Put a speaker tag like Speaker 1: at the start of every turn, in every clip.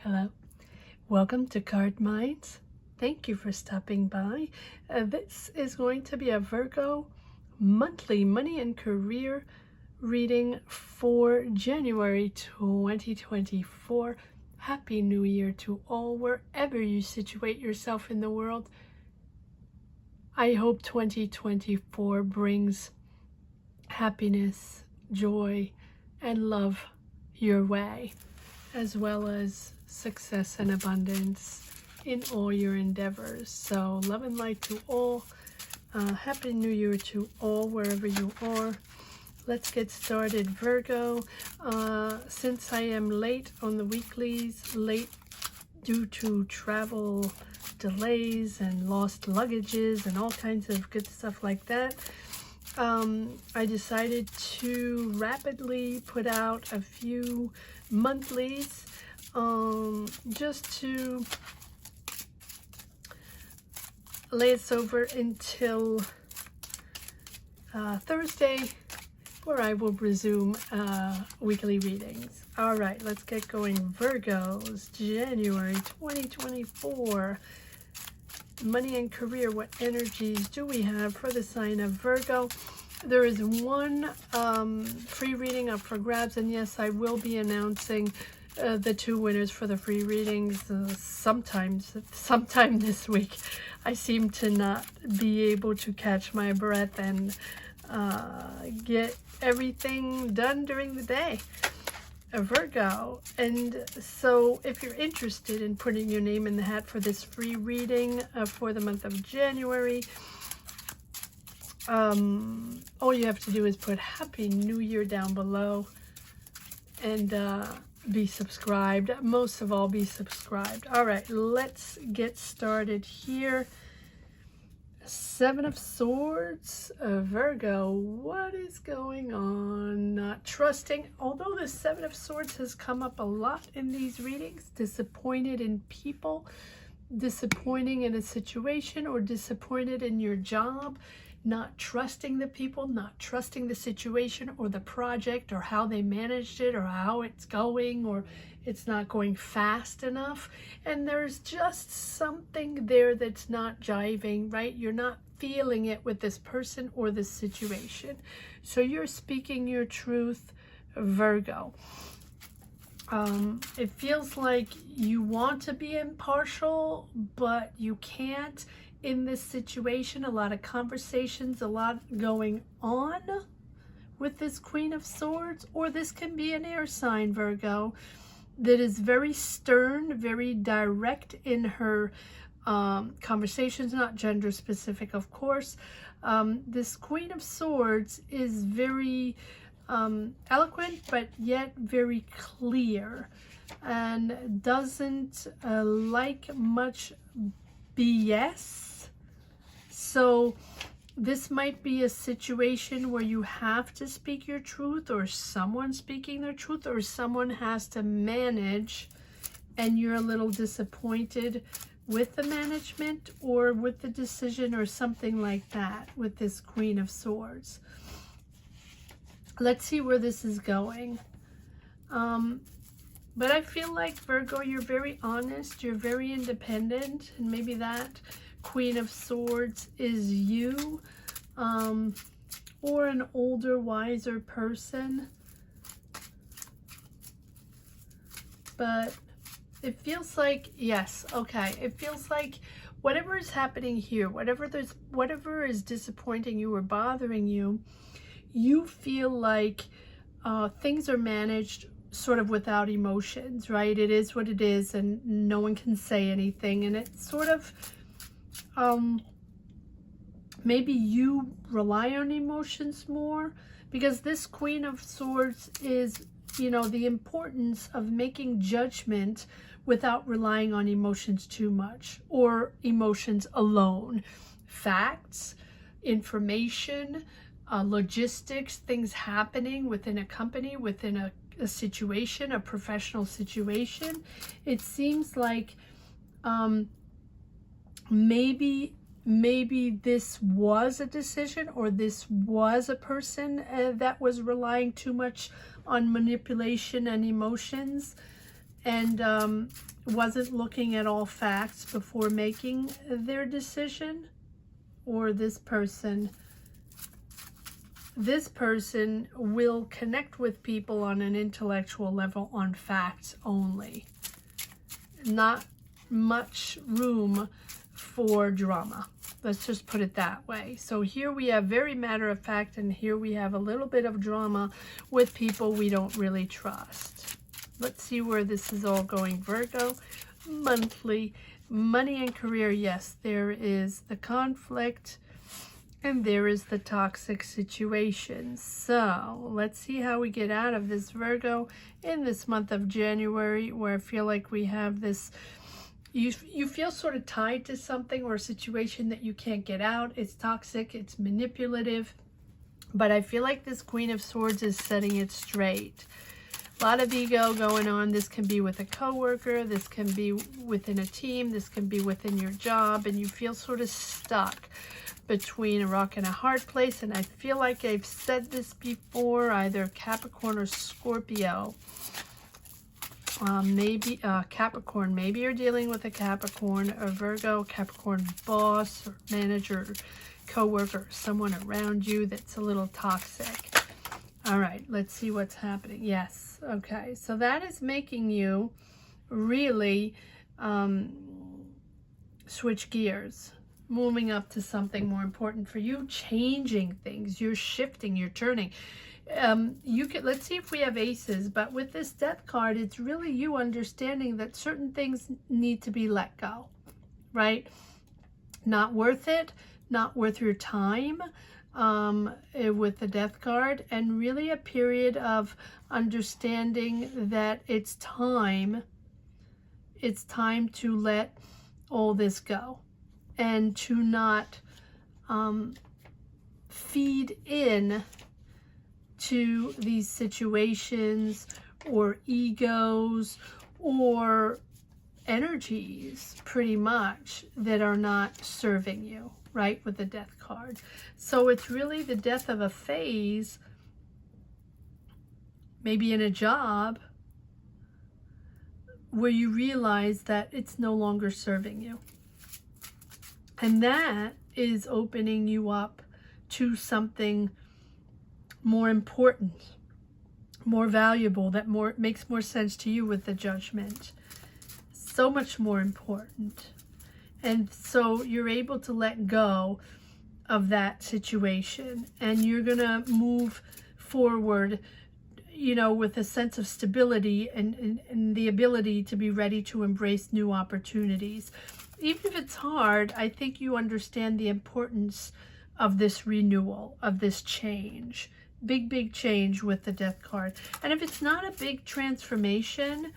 Speaker 1: Hello, welcome to Card Minds. Thank you for stopping by. This is going to be a Virgo monthly money and career reading for January 2024. Happy New Year to all, wherever you situate yourself in the world. I hope 2024 brings happiness, joy, and love your way, as well as success and abundance in all your endeavors. So love and light to all. Happy New Year to all, wherever you are. Let's get started, Virgo. Since I am late on the weeklies, late due to travel delays and lost luggages and all kinds of good stuff like that, I decided to rapidly put out a few monthlies just to lay us over until Thursday, where I will resume weekly readings. All right, let's get going. Virgos, January 2024. Money and career, what energies do we have for the sign of Virgo? There is one free reading up for grabs, and yes, I will be announcing the two winners for the free readings sometime this week. I seem to not be able to catch my breath and get everything done during the day. Virgo, and so if you're interested in putting your name in the hat for this free reading for the month of January, all you have to do is put Happy New Year down below and be subscribed. Most of all, be subscribed. All right, let's get started here. Seven of Swords, Virgo, what is going on? Not trusting. Although the Seven of Swords has come up a lot in these readings, disappointed in people, disappointing in a situation, or disappointed in your job, not trusting the people, not trusting the situation or the project or how they managed it or how it's going, or it's not going fast enough. And there's just something there that's not jiving, right? You're not feeling it with this person or this situation. So you're speaking your truth, Virgo. It feels like you want to be impartial, but you can't in this situation. A lot of conversations, a lot going on with this Queen of Swords, or this can be an air sign, Virgo, that is very stern, very direct in her conversations, not gender specific, of course. This Queen of Swords is very eloquent, but yet very clear, and doesn't like much BS. So this might be a situation where you have to speak your truth, or someone speaking their truth, or someone has to manage, and you're a little disappointed with the management or with the decision or something like that with this Queen of Swords. Let's see where this is going. But I feel like, Virgo, you're very honest, you're very independent, and maybe that Queen of Swords is you, or an older, wiser person. But it feels like, yes, okay, it feels like whatever is happening here, whatever is disappointing you or bothering you, you feel like things are managed sort of without emotions, right? It is what it is, and no one can say anything, and it's sort of maybe you rely on emotions more, because this Queen of Swords is, you know, the importance of making judgment without relying on emotions too much, or emotions alone. Facts, information, logistics, things happening within a company, within a situation, a professional situation. It seems like maybe this was a decision, or this was a person that was relying too much on manipulation and emotions, and wasn't looking at all facts before making their decision, or this person will connect with people on an intellectual level on facts only. Not much room for drama. Let's just put it that way. So here we have very matter of fact, and here we have a little bit of drama with people we don't really trust. Let's see where this is all going, Virgo. Monthly, money and career. Yes, there is the conflict and there is the toxic situation. So let's see how we get out of this, Virgo, in this month of January, where I feel like we have this, you feel sort of tied to something or a situation that you can't get out. It's toxic, it's manipulative, but I feel like this Queen of Swords is setting it straight. A lot of ego going on. This can be with a coworker, this can be within a team, this can be within your job, and you feel sort of stuck between a rock and a hard place. And I feel like I've said this before, either Capricorn or Scorpio. Maybe Capricorn, maybe you're dealing with a Capricorn or Virgo, Capricorn boss or manager, coworker, someone around you that's a little toxic. All right, let's see what's happening. Yes, okay, so that is making you really switch gears, moving up to something more important for you, changing things. You're shifting, you're turning. Let's see if we have aces, but with this Death card, it's really you understanding that certain things need to be let go, right? Not worth it, not worth your time, with the Death card, and really a period of understanding that it's time to let all this go, and to not feed in to these situations or egos or energies, pretty much, that are not serving you, right, with the Death card. So it's really the death of a phase, maybe in a job, where you realize that it's no longer serving you. And that is opening you up to something more important, more valuable, that makes more sense to you with the Judgment. So much more important. And so you're able to let go of that situation, and you're gonna move forward, you know, with a sense of stability and the ability to be ready to embrace new opportunities. Even if it's hard, I think you understand the importance of this renewal, of this change. Big change with the Death card. And if it's not a big transformation,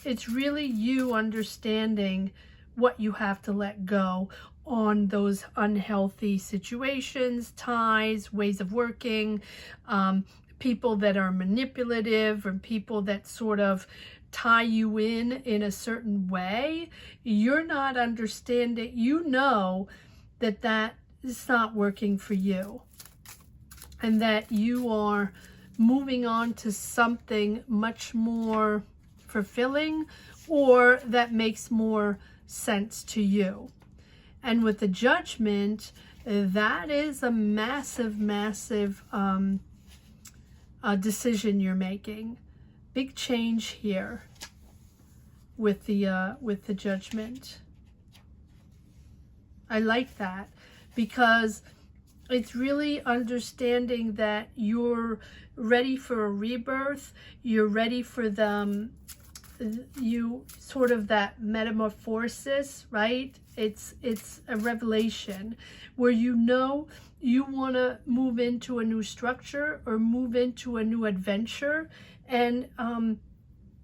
Speaker 1: it's really you understanding what you have to let go on those unhealthy situations, ties, ways of working, people that are manipulative, or people that sort of tie you in a certain way. You're not understanding, you know that that is not working for you, and that you are moving on to something much more fulfilling, or that makes more sense to you. And with the Judgment, that is a massive decision you're making. Big change here with the Judgment. I like that, because it's really understanding that you're ready for a rebirth. You're ready for that metamorphosis, right? It's a revelation where you know you want to move into a new structure or move into a new adventure. And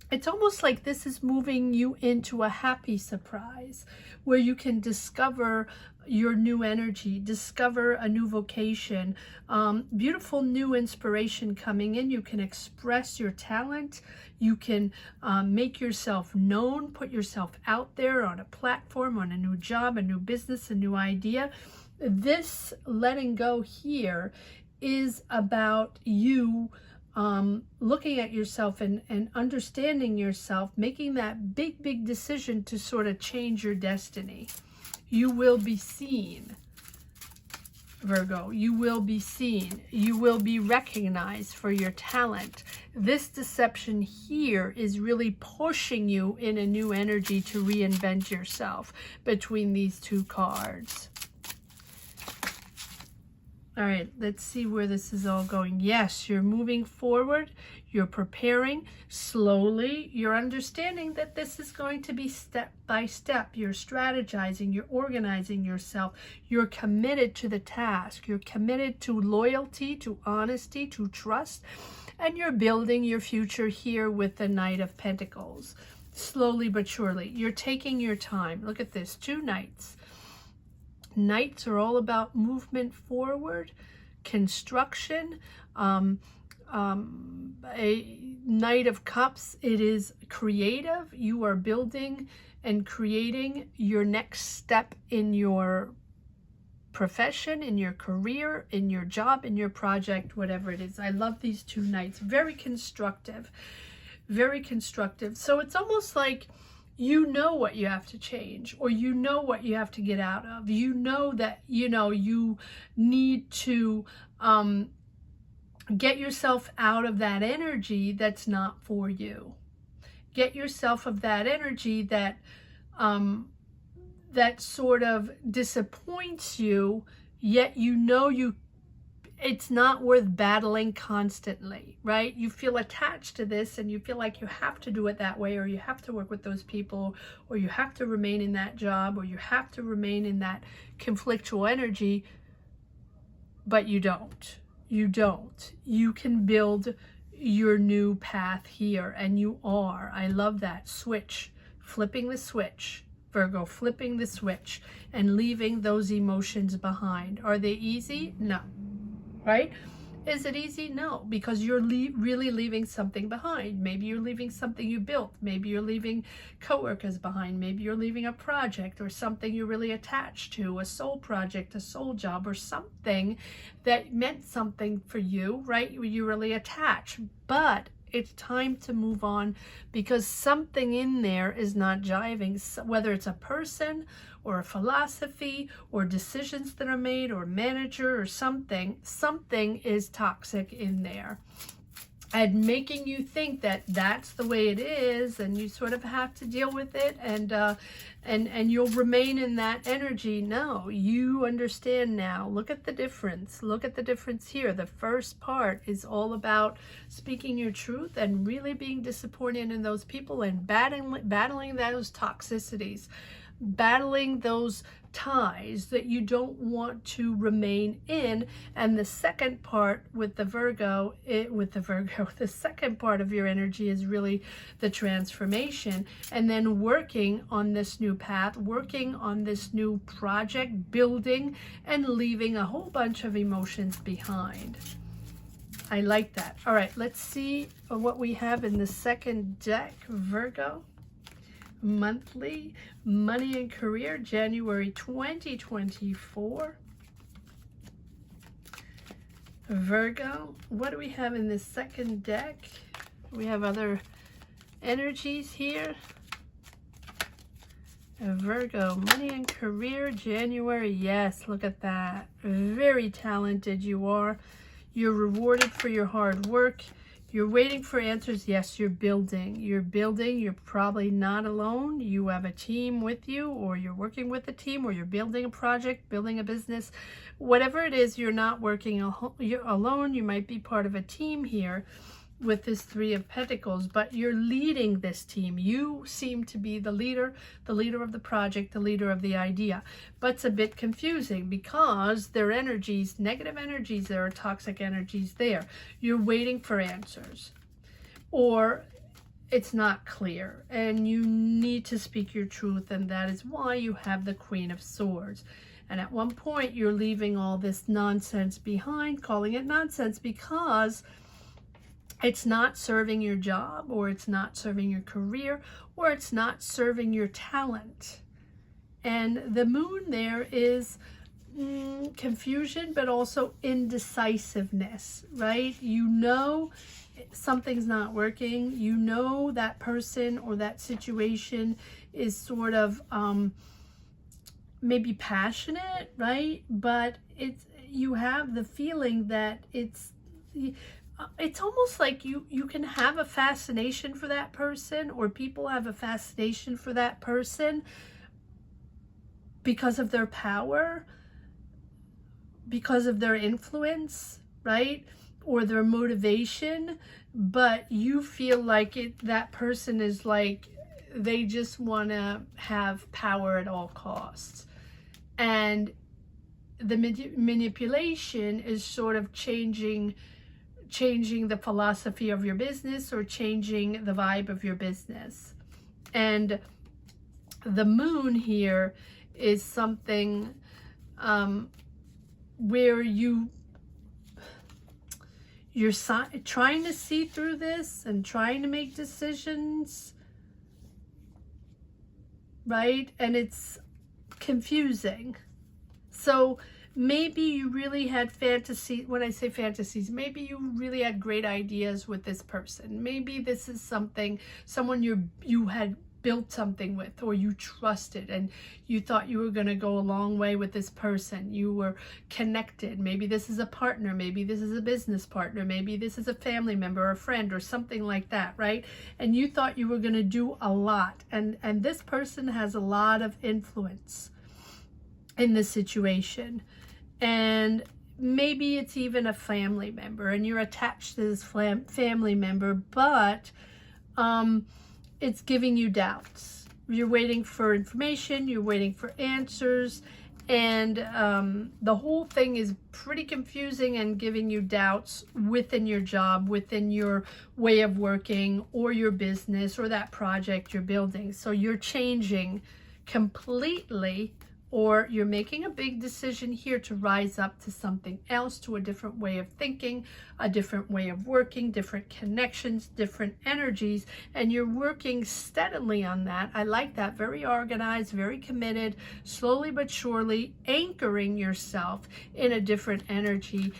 Speaker 1: it's almost like this is moving you into a happy surprise, where you can discover your new energy, discover a new vocation, beautiful new inspiration coming in. You can express your talent. You can make yourself known, put yourself out there on a platform, on a new job, a new business, a new idea. This letting go here is about you looking at yourself and understanding yourself, making that big decision to sort of change your destiny. You will be seen, Virgo. You will be seen. You will be recognized for your talent. This deception here is really pushing you in a new energy to reinvent yourself between these two cards. All right, let's see where this is all going. Yes, you're moving forward. You're preparing slowly. You're understanding that this is going to be step by step. You're strategizing. You're organizing yourself. You're committed to the task. You're committed to loyalty, to honesty, to trust. And you're building your future here with the Knight of Pentacles. Slowly but surely. You're taking your time. Look at this. 2 knights. Knights are all about movement forward, construction. A Knight of Cups, it is creative. You are building and creating your next step in your profession, in your career, in your job, in your project, whatever it is. I love these 2 knights. Very constructive. Very constructive. So it's almost like you know what you have to change, or you know what you have to get out of. You know that, you know, you need to get yourself out of that energy that's not for you. Get yourself of that energy that that sort of disappoints you, yet you know it's not worth battling constantly, right? You feel attached to this and you feel like you have to do it that way, or you have to work with those people, or you have to remain in that job, or you have to remain in that conflictual energy, but you don't. You don't. You can build your new path here, and you are. I love that. Switch. Flipping the switch. Virgo, flipping the switch and leaving those emotions behind. Are they easy? No. Right? Is it easy? No, because you're really leaving something behind. Maybe you're leaving something you built. Maybe you're leaving coworkers behind. Maybe you're leaving a project or something you're really attached to, a soul project, a soul job, or something that meant something for you, right? You really attach. But it's time to move on, because something in there is not jiving, whether it's a person or a philosophy or decisions that are made or manager or something is toxic in there and making you think that that's the way it is, and you sort of have to deal with it, and you'll remain in that energy. No, you understand now. Look at the difference. Look at the difference here. The first part is all about speaking your truth and really being disappointed in those people and battling those toxicities, battling those ties that you don't want to remain in. And the second part with the Virgo, the second part of your energy is really the transformation, and then working on this new path, working on this new project, building and leaving a whole bunch of emotions behind. I like that. All right, let's see what we have in the second deck, Virgo. Monthly money and career, January 2024. Virgo, what do we have in the second deck? We have other energies here. Virgo, money and career, January. Yes, look at that. Very talented you are. You're rewarded for your hard work. You're waiting for answers. Yes, you're building. You're building. You're probably not alone. You have a team with you, or you're working with a team, or you're building a project, building a business. Whatever it is, you're not working alone. You might be part of a team here with this Three of Pentacles, but you're leading this team. You seem to be the leader of the project, the leader of the idea. But it's a bit confusing because there are energies, negative energies, there are toxic energies there. You're waiting for answers, or it's not clear, and you need to speak your truth, and that is why you have the Queen of Swords. And at one point, you're leaving all this nonsense behind, calling it nonsense because it's not serving your job, or it's not serving your career, or it's not serving your talent. And the moon there is confusion, but also indecisiveness, right? You know something's not working. You know that person or that situation is sort of maybe passionate, right? But you have the feeling that it's almost like you can have a fascination for that person, or people have a fascination for that person because of their power, because of their influence, right? Or their motivation, but you feel like that person is like, they just want to have power at all costs. And the manipulation is sort of changing the philosophy of your business, or changing the vibe of your business. And the moon here is something where you're trying to see through this and trying to make decisions, right? And it's confusing. So maybe you really had fantasy. When I say fantasies, maybe you really had great ideas with this person. Maybe this is someone you had built something with, or you trusted, and you thought you were going to go a long way with this person. You were connected. Maybe this is a partner, maybe this is a business partner, maybe this is a family member or a friend or something like that, right? And you thought you were going to do a lot, and this person has a lot of influence in this situation. And maybe it's even a family member, and you're attached to this family member, but it's giving you doubts. You're waiting for information, you're waiting for answers, and the whole thing is pretty confusing and giving you doubts within your job, within your way of working, or your business, or that project you're building. So you're changing completely, or you're making a big decision here to rise up to something else, to a different way of thinking, a different way of working, different connections, different energies, and you're working steadily on that. I like that. Very organized, very committed, slowly but surely anchoring yourself in a different energy,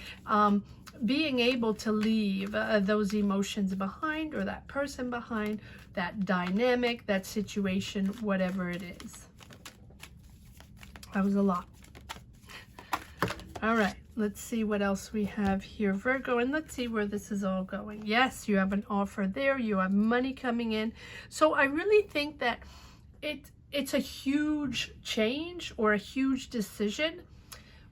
Speaker 1: being able to leave those emotions behind, or that person behind, that dynamic, that situation, whatever it is. That was a lot. All right, let's see what else we have here, Virgo, and let's see where this is all going. Yes, you have an offer there. You have money coming in. So I really think that it's a huge change or a huge decision,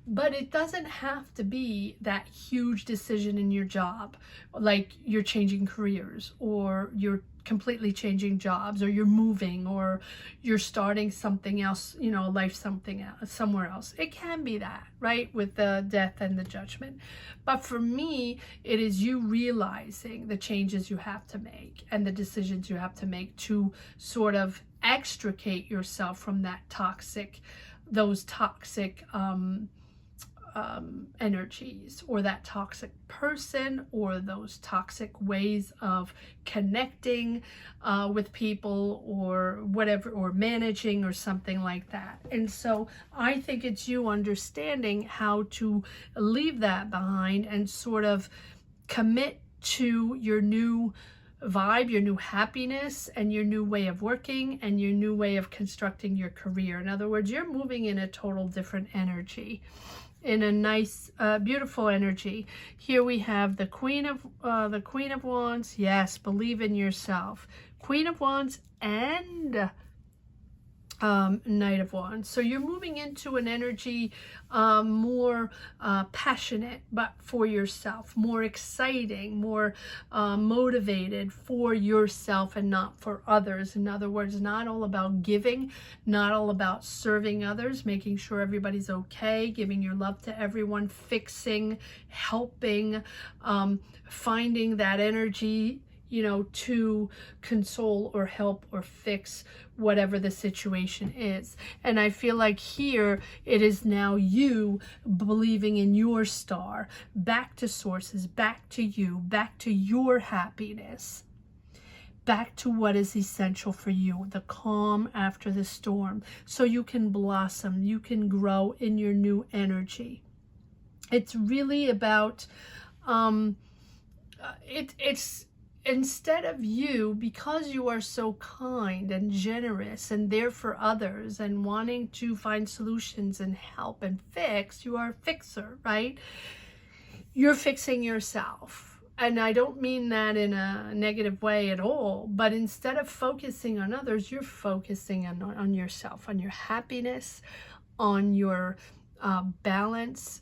Speaker 1: but it doesn't have to be that huge decision in your job, like you're changing careers, or you're completely changing jobs, or you're moving, or you're starting something else, life somewhere else. It can be that, right, with the death and the judgment. But for me, it is you realizing the changes you have to make and the decisions you have to make to sort of extricate yourself from those toxic energies, or that toxic person, or those toxic ways of connecting with people, or whatever, or managing, or something like that. And so I think it's you understanding how to leave that behind and sort of commit to your new vibe, your new happiness, and your new way of working, and your new way of constructing your career. In other words, you're moving in a total different energy, in a nice, beautiful energy. Here we have the Queen of Wands. Yes, believe in yourself. Queen of Wands and Knight of Wands. So you're moving into an energy more passionate, but for yourself, more exciting, more motivated for yourself and not for others. In other words, not all about giving, not all about serving others, making sure everybody's okay, giving your love to everyone, fixing, helping, finding that energy, to console or help or fix whatever the situation is. And I feel like here it is now you believing in your star, back to sources, back to you, back to your happiness, back to what is essential for you, the calm after the storm, so you can blossom, you can grow in your new energy. It's really about it's instead of you, because you are so kind and generous and there for others and wanting to find solutions and help and fix, you are a fixer, right? You're fixing yourself. And I don't mean that in a negative way at all, but instead of focusing on others, you're focusing on yourself, on your happiness, on your balance,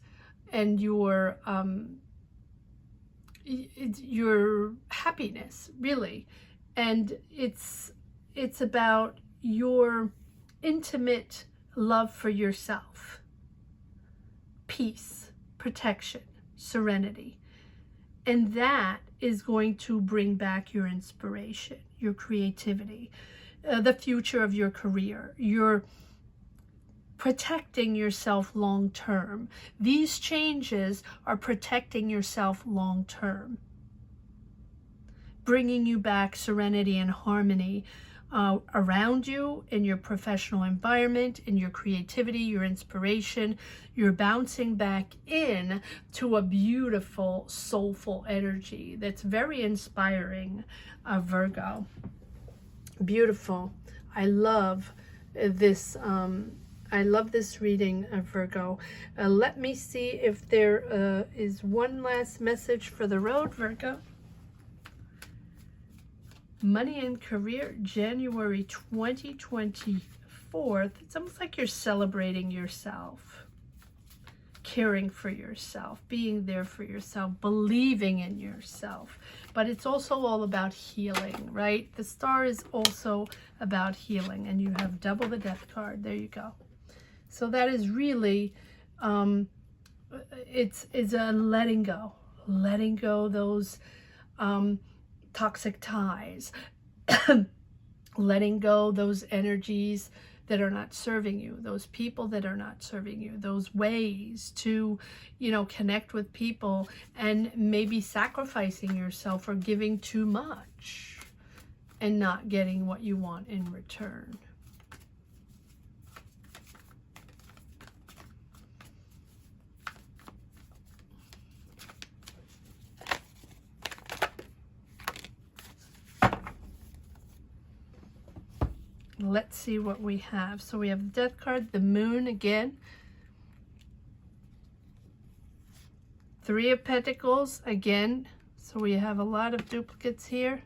Speaker 1: and your happiness, really. And it's about your intimate love for yourself, peace, protection, serenity. And that is going to bring back your inspiration, your creativity, the future of your career, your protecting yourself long term. These changes are protecting yourself long term, bringing you back serenity and harmony around you, in your professional environment, in your creativity, your inspiration. You're bouncing back in to a beautiful, soulful energy that's very inspiring, Virgo. Beautiful. I love this. I love this reading, Virgo. Let me see if there is one last message for the road, Virgo. Money and career, January 2024. It's almost like you're celebrating yourself, caring for yourself, being there for yourself, believing in yourself. But it's also all about healing, right? The star is also about healing, and you have double the death card. There you go. So that is really, it's a letting go those toxic ties, letting go those energies that are not serving you, those people that are not serving you, those ways to, connect with people, and maybe sacrificing yourself or giving too much and not getting what you want in return. Let's see what we have. So we have the death card, the moon again, Three of Pentacles again. So we have a lot of duplicates here,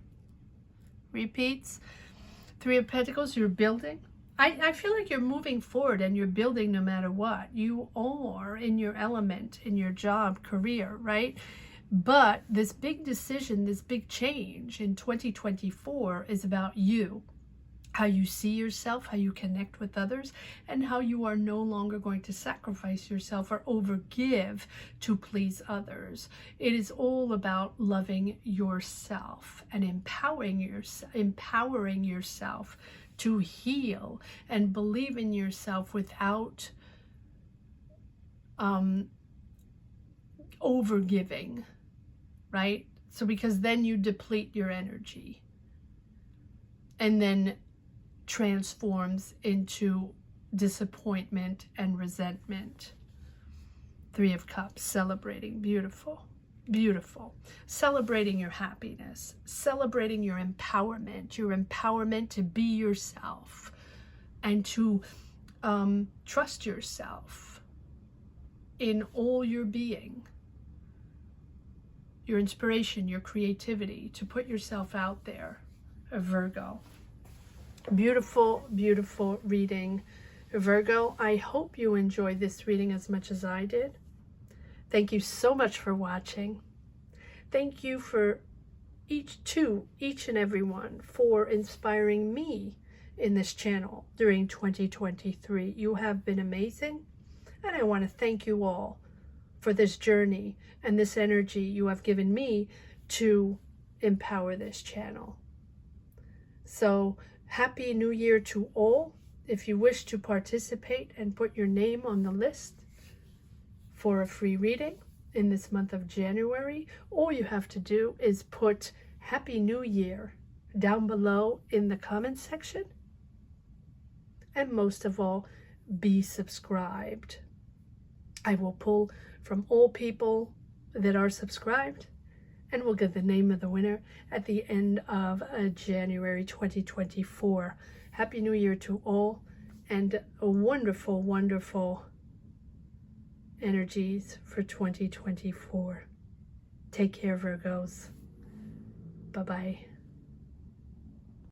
Speaker 1: repeats. Three of Pentacles, you're building. I feel like you're moving forward and you're building no matter what. You are in your element, in your job, career, right? But this big decision, this big change in 2024 is about you. How you see yourself, how you connect with others, and how you are no longer going to sacrifice yourself or overgive to please others. It is all about loving yourself and empowering yourself to heal and believe in yourself without overgiving, right? So because then you deplete your energy, and then transforms into disappointment and resentment. Three of Cups, celebrating, beautiful, beautiful. Celebrating your happiness, celebrating your empowerment to be yourself and to trust yourself in all your being, your inspiration, your creativity, to put yourself out there, Virgo. Beautiful, beautiful reading, Virgo. I hope you enjoyed this reading as much as I did. Thank you so much for watching. Thank you for each and every one for inspiring me in this channel during 2023. You have been amazing, and I want to thank you all for this journey and this energy you have given me to empower this channel. So Happy New Year to all. If you wish to participate and put your name on the list for a free reading in this month of January, all you have to do is put Happy New Year down below in the comment section. And most of all, be subscribed. I will pull from all people that are subscribed and we'll get the name of the winner at the end of January 2024. Happy New Year to all, and a wonderful, wonderful energies for 2024. Take care, Virgos. Bye-bye.